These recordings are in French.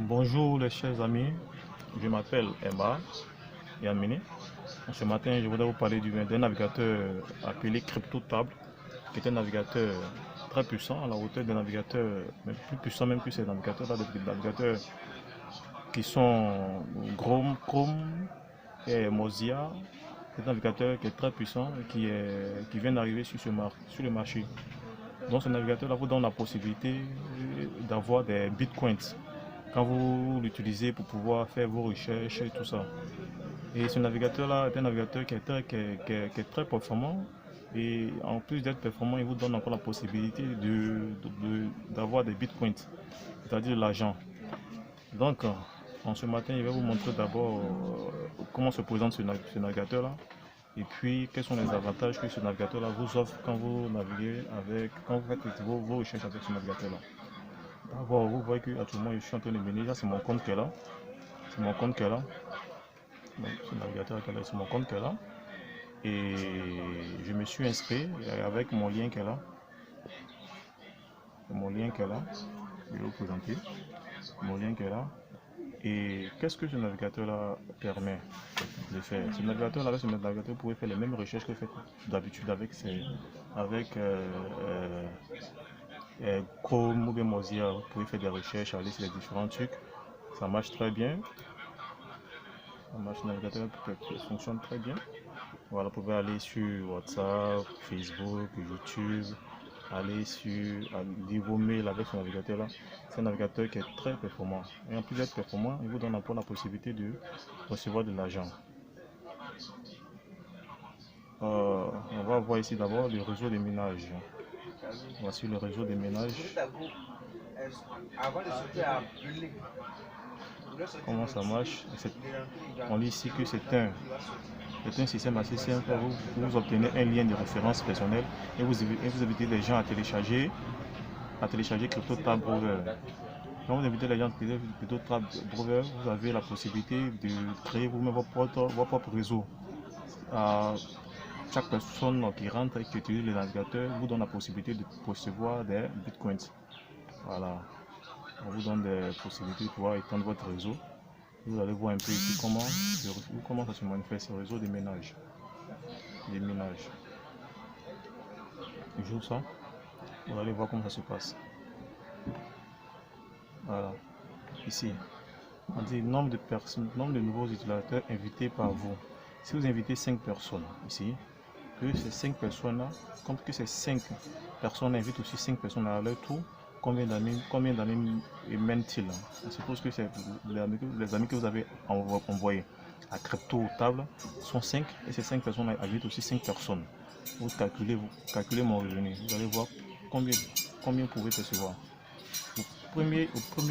Bonjour les chers amis, je m'appelle Emma Yamini. Ce matin, je voudrais vous parler d'un navigateur appelé CryptoTable, qui est un navigateur très puissant, à la hauteur des navigateurs, mais plus puissant même que ces navigateurs-là, des navigateurs qui sont Chrome et Mozilla. C'est un navigateur qui est très puissant et qui vient d'arriver sur le marché. Donc ce navigateur-là vous donne la possibilité d'avoir des bitcoins quand vous l'utilisez pour pouvoir faire vos recherches et tout ça. Et ce navigateur-là est un navigateur qui est très performant. Et en plus d'être performant, il vous donne encore la possibilité d'avoir des bitcoins, c'est-à-dire de l'argent. Donc, en ce matin, je vais vous montrer d'abord comment se présente ce navigateur-là. Et puis, quels sont les avantages que ce navigateur-là vous offre quand vous naviguez quand vous faites vos recherches avec ce navigateur-là. D'abord, vous voyez qu'actuellement, je suis en train de venir. Là, c'est mon compte qui est là. C'est mon compte qui est là. Donc, ce navigateur qui est là, c'est mon compte qui est là. Et je me suis inscrit avec mon lien qui est là. Mon lien qui est là. Je vais vous présenter. Mon lien qui est là. Et qu'est-ce que ce navigateur-là permet de faire? Ce navigateur-là, avec ce navigateur, vous pouvez faire les mêmes recherches que vous faites d'habitude avec Chrome ou bien Mozilla. Vous pouvez faire des recherches, aller sur les différents trucs. Ça marche très bien. Le navigateur fonctionne très bien. Voilà, vous pouvez aller sur WhatsApp, Facebook, YouTube, lire vos mails avec ce navigateur-là. C'est un navigateur qui est très performant. Et en plus d'être performant, il vous donne encore la possibilité de recevoir de l'argent. On va voir ici d'abord le réseau des ménages. Voici le réseau des ménages. Comment ça marche? On lit ici que c'est un système assez simple. Vous obtenez un lien de référence personnel et vous invitez les gens à télécharger CryptoTable Browser. Quand vous invitez les gens à télécharger CryptoTable Browser, vous avez la possibilité de créer vous-même votre propre réseau. Chaque personne qui rentre et qui utilise le navigateur vous donne la possibilité de recevoir des bitcoins. Voilà. On vous donne des possibilités de pouvoir étendre votre réseau. Vous allez voir un peu ici comment ça se manifeste le réseau des ménages. Je joue ça. Vous allez voir comment ça se passe. Voilà. Ici, on dit nombre de nouveaux utilisateurs invités par vous. Si vous invitez 5 personnes ici, que ces 5 personnes-là, comme que ces 5 personnes invitent aussi 5 personnes à leur tour, combien d'années mènent-ils? Je suppose que c'est les amis que vous avez envoyés à CryptoTable sont 5 et ces 5 personnes invitent aussi 5 personnes. Vous calculez mon revenu. Vous allez voir combien vous pouvez percevoir. Au premier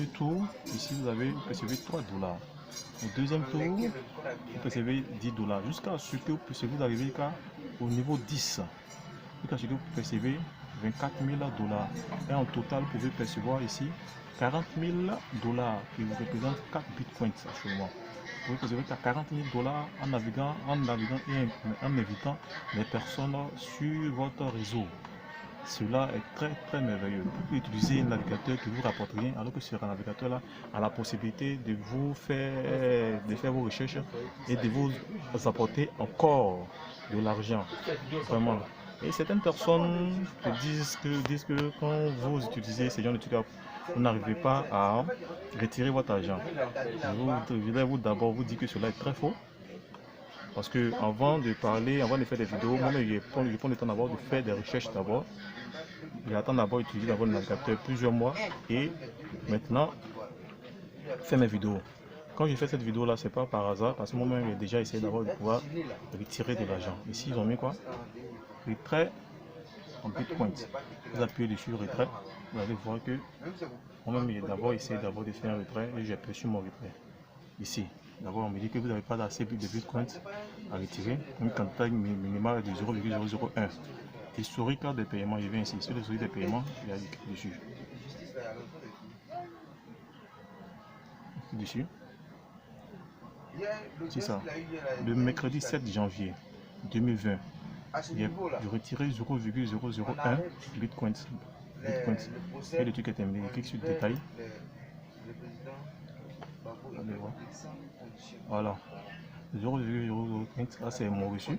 tour, ici vous percevez 3 $. Au deuxième tour, vous percevez 10 $. Jusqu'à ce que vous arrivez au niveau 10. Jusqu'à ce que vous percevez 24 000 $. Et en total, vous pouvez percevoir ici 40 000 $ qui vous représentent 4 bitcoins actuellement. Vous pouvez percevoir 40 000 $ en naviguant et en invitant les personnes sur votre réseau. Cela est très merveilleux. Vous pouvez utiliser un navigateur qui vous rapporte rien, alors que ce navigateur-là a la possibilité de faire vos recherches et de vous apporter encore de l'argent. Vraiment. Et certaines personnes disent que quand vous utilisez ces genres de trucs, vous n'arrivez pas à retirer votre argent. Je voudrais d'abord vous dire que cela est très faux. Parce que avant de faire des vidéos, moi-même je prends le temps d'abord de faire des recherches d'abord. J'attends d'abord d'utiliser le navigateur plusieurs mois et maintenant faire mes vidéos. Quand je fais cette vidéo là, c'est pas par hasard parce que moi-même j'ai déjà essayé d'abord de pouvoir retirer de l'argent. Ici ils ont mis quoi? Retrait en bitcoin. Vous appuyez dessus retrait, vous allez voir que moi-même j'ai d'abord essayé de faire un retrait et j'ai perçu mon retrait. Ici, d'abord on me dit que vous n'avez pas assez de bitcoins à retirer, une quantité minimale de 0,001. Historique des paiements, je viens ici, sur l'historique des paiements, il y a écrit dessus. C'est ça. Le mercredi 7 janvier 2020, j'ai retiré 0,001 bitcoins. Et le truc est terminé. Je clique sur détail. Allez voir. Voilà. 0,005, là c'est mon reçu.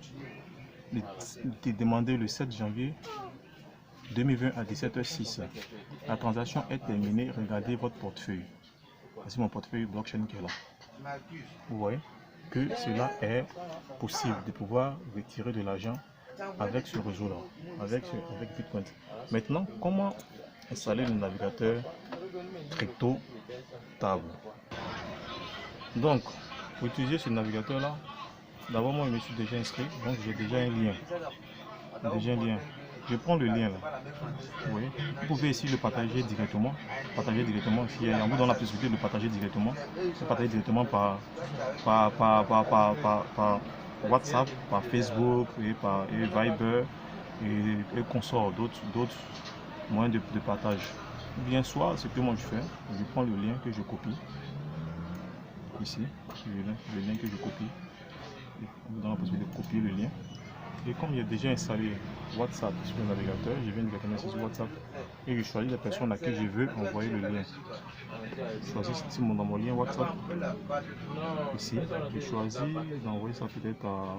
Il était demandé le 7 janvier 2020 à 17h06. La transaction est terminée. Regardez votre portefeuille. Voici mon portefeuille blockchain qui est là. Vous voyez que cela est possible de pouvoir retirer de l'argent avec ce réseau-là, avec Bitcoin. Maintenant, comment installer le navigateur Crypto Table? Donc, pour utiliser ce navigateur-là, d'abord moi je me suis déjà inscrit, donc j'ai déjà un lien. Je prends le lien là. Oui. Vous pouvez ici le partager directement. Ici, on vous donne la possibilité de le partager directement. Le partager directement par WhatsApp, par Facebook, et par Viber et consorts, d'autres moyens de partage. Bien soit, ce que moi je fais, je prends le lien que je copie. Ici, le lien que je copie. On vous donne la possibilité de copier le lien. Et comme j'ai déjà installé WhatsApp sur le navigateur, je viens directement ici sur WhatsApp et je choisis la personne à qui je veux envoyer le lien. Je choisis ici dans mon lien WhatsApp. Ici, je choisis d'envoyer ça peut-être à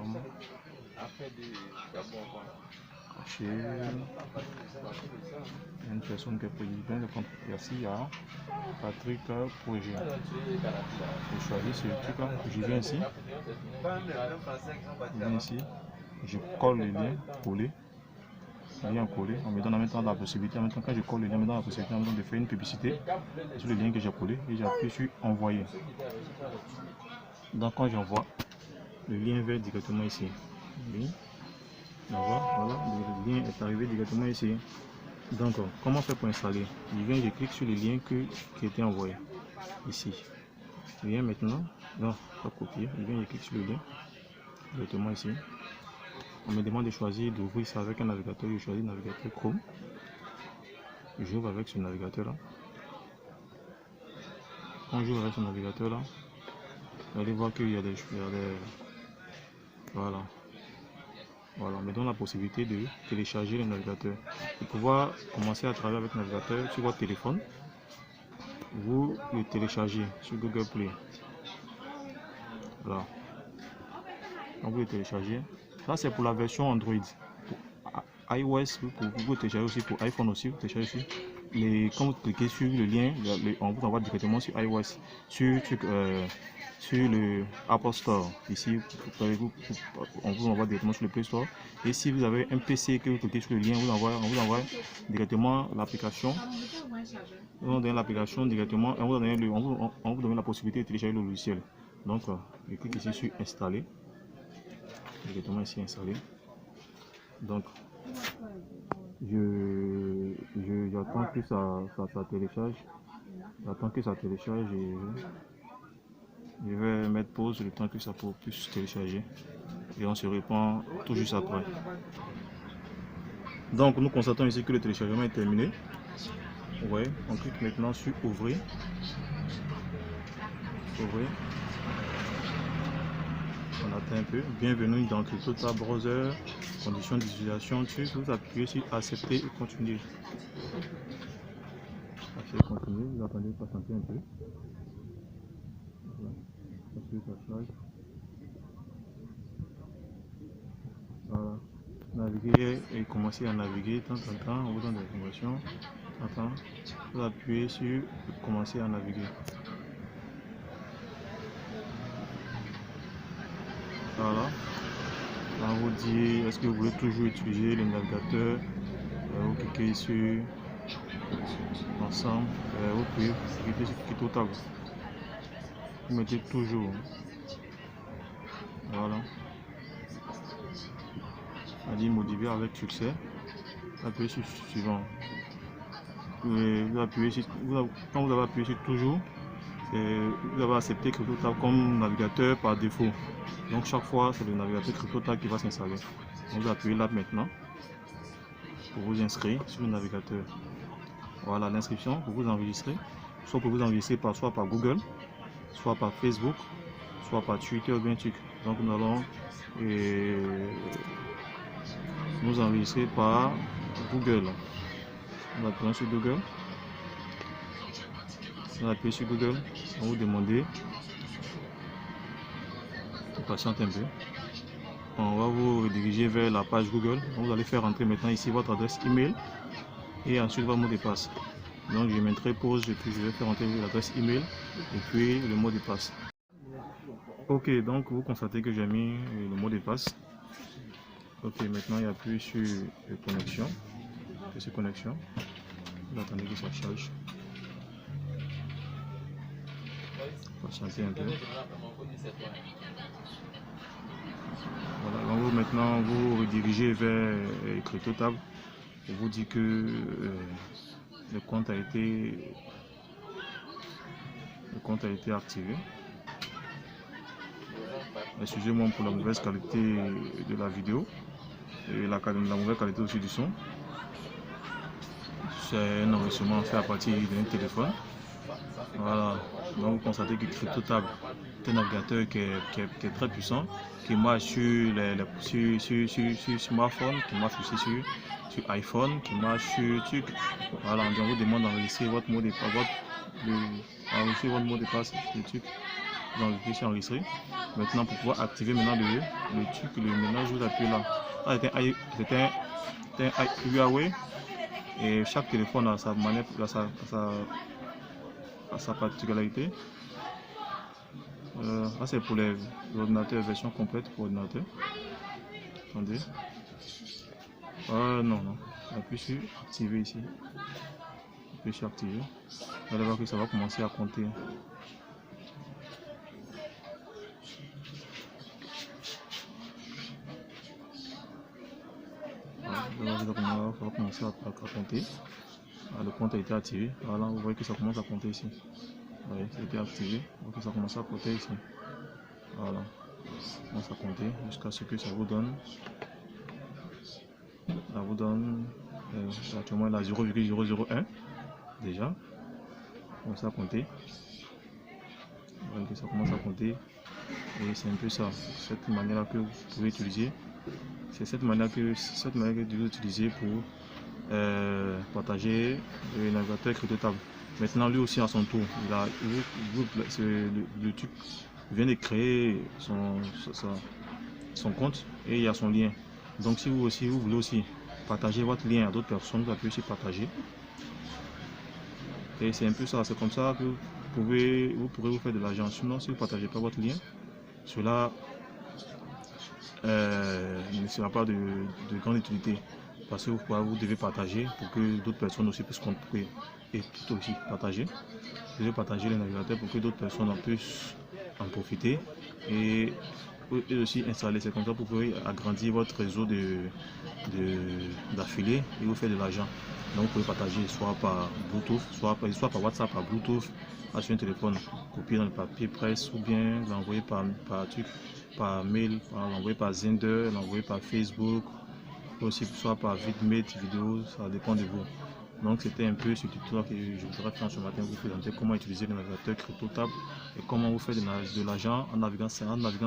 chez une personne qui est président de compte. Ici à Patrick Projet. Je choisis ce truc là, je viens ici. Je colle le lien, coller. Lien collé, on me donne en même temps la possibilité, quand je colle le lien, on me donne la possibilité de faire une publicité sur le lien que j'ai collé et j'appuie sur envoyer. Donc quand j'envoie, le lien va directement ici. Oui. Voilà, le lien est arrivé directement ici. Donc comment faire pour installer? Je clique sur le lien qui était envoyé ici. Je viens maintenant, non, pas copier, je clique sur le lien directement ici. On me demande de choisir d'ouvrir ça avec un navigateur. Je choisis le navigateur Chrome. J'ouvre avec ce navigateur là. Quand j'ouvre avec ce navigateur là, vous allez voir qu'il y a des voilà. On me donne la possibilité de télécharger le navigateur. Pour pouvoir commencer à travailler avec le navigateur sur votre téléphone, vous le téléchargez sur Google Play. Voilà. Donc vous le téléchargez. Ça c'est pour la version Android. Pour iOS, vous téléchargez aussi, pour iPhone aussi, vous téléchargez aussi. Et quand vous cliquez sur le lien, on vous envoie directement sur iOS, sur le Apple Store. Ici, on vous envoie directement sur le Play Store. Et si vous avez un PC que vous cliquez sur le lien, on vous envoie directement l'application. On vous donne l'application directement et on vous donne la possibilité de télécharger le logiciel. Donc, je clique ici sur installer. Directement ici installé. Donc j'attends que ça télécharge. J'attends que ça télécharge et je vais mettre pause le temps que ça puisse télécharger. Et on se reprend tout juste après. Donc nous constatons ici que le téléchargement est terminé. Ouais, on clique maintenant sur ouvrir. Ouvrir. On attend un peu. Bienvenue dans Crypto Table Browser. Conditions d'utilisation. Vous appuyez sur accepter et continuer. Accepter et continuer. Vous attendez patienter un peu. Voilà. Naviguer et commencer à naviguer. Tant, on vous donne des informations. Vous appuyez sur commencer à naviguer. Voilà. On vous dit est-ce que vous voulez toujours utiliser le navigateur. Vous cliquez sur ensemble. Vous pouvez cliquer sur Crypto Table. Vous mettez toujours. Voilà. On dit modifier avec succès. Appuyez sur suivant. Vous appuyez sur, quand vous avez appuyé sur toujours, vous avez accepté Crypto Table comme navigateur par défaut. Donc chaque fois c'est le navigateur Crypto Table qui va s'installer. Vous appuyez là maintenant pour vous inscrire sur le navigateur. Voilà l'inscription pour vous enregistrer. Soit pour vous enregistrer soit par Google, soit par Facebook, soit par Twitter ou bien TikTok. Donc nous allons nous enregistrer par Google. Nous appuyons sur Google. Vous appuyez sur Google, on vous demander de patienter un peu. On va vous rediriger vers la page Google. Vous allez faire entrer maintenant ici votre adresse email et ensuite votre mot de passe. Donc je mettrai pause et puis je vais faire entrer l'adresse email et puis le mot de passe. Ok, donc vous constatez que j'ai mis le mot de passe. Ok, maintenant il appuie sur connexion. Sur connexion. Vous attendez que ça charge. Patientez un peu. Voilà, donc maintenant vous redirigez vers CryptoTab. On vous dit que le compte a été activé. Excusez-moi pour la mauvaise qualité de la vidéo et la mauvaise qualité aussi du son. C'est un enregistrement fait à partir d'un téléphone. Voilà, donc vous constatez que CryptoTab est un navigateur qui est très puissant, qui marche sur smartphone, qui marche aussi sur iPhone, qui marche sur. Voilà, on vous demande d'enregistrer votre mot de passe, le truc. Donc je enregistré. Maintenant pour pouvoir activer maintenant le truc, le ménage, vous appuyez là. Ah, c'était un Huawei et chaque téléphone a sa manière, sa particularité. Là c'est pour les ordinateurs version complète pour ordinateur. Attendez. Non. Appuie sur activer ici. Appuie sur activer. Vous allez voir que ça va commencer à compter. Voilà, ça va commencer à compter. Le compte a été activé. Voilà, vous voyez que ça commence à compter ici. Oui, c'était activé. Donc ça commence à compter ici. Voilà. Ça commence à compter jusqu'à ce que ça vous donne. Ça vous donne actuellement la 0,001 déjà. Donc ça a compté. Vous voyez que ça commence à compter. Et c'est un peu ça. Cette manière-là que vous pouvez utiliser. C'est cette manière que vous utilisez pour partager le navigateur CryptoTab. Maintenant lui aussi à son tour, le truc vient de créer son compte et il y a son lien. Donc si vous voulez aussi partager votre lien à d'autres personnes, vous appuyez sur partager. Et c'est un peu ça, c'est comme ça que vous pourrez vous faire de l'argent. Sinon si vous ne partagez pas votre lien, cela ne sera pas de grande utilité. Parce que vous devez partager pour que d'autres personnes aussi puissent comprendre et tout aussi partager. Vous devez partager les navigateurs pour que d'autres personnes en puissent en profiter et aussi installer. C'est comme ça que vous pouvez agrandir votre réseau d'affiliés et vous faire de l'argent. Donc vous pouvez partager soit par Bluetooth, soit par WhatsApp, par Bluetooth, sur un téléphone, copier dans le papier presse ou bien l'envoyer par mail, l'envoyer par Zender, l'envoyer par Facebook. Aussi soit par vidéo, ça dépend de vous. Donc c'était un peu ce tutoriel que je voudrais faire ce matin, vous présenter comment utiliser le navigateur CryptoTab et comment vous faire de l'argent en naviguant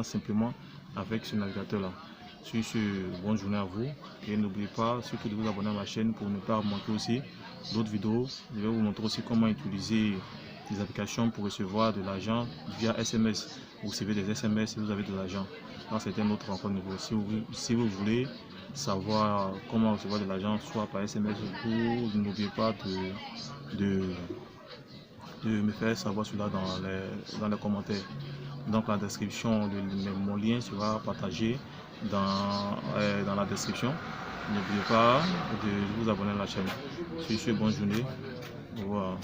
simplement avec ce navigateur là. Sur ce, bonne journée à vous et n'oubliez pas surtout de vous abonner à ma chaîne pour ne pas manquer aussi d'autres vidéos. Je vais vous montrer aussi comment utiliser des applications pour recevoir de l'argent via SMS. Vous recevez des SMS et vous avez de l'argent. Là c'est un autre encore niveau. Si vous voulez savoir comment recevoir de l'argent soit par SMS ou n'oubliez pas de me faire savoir cela dans les commentaires. Donc la description, mon lien sera partagé dans la description. N'oubliez pas de vous abonner à la chaîne. Sur ce, bonne journée. Au revoir.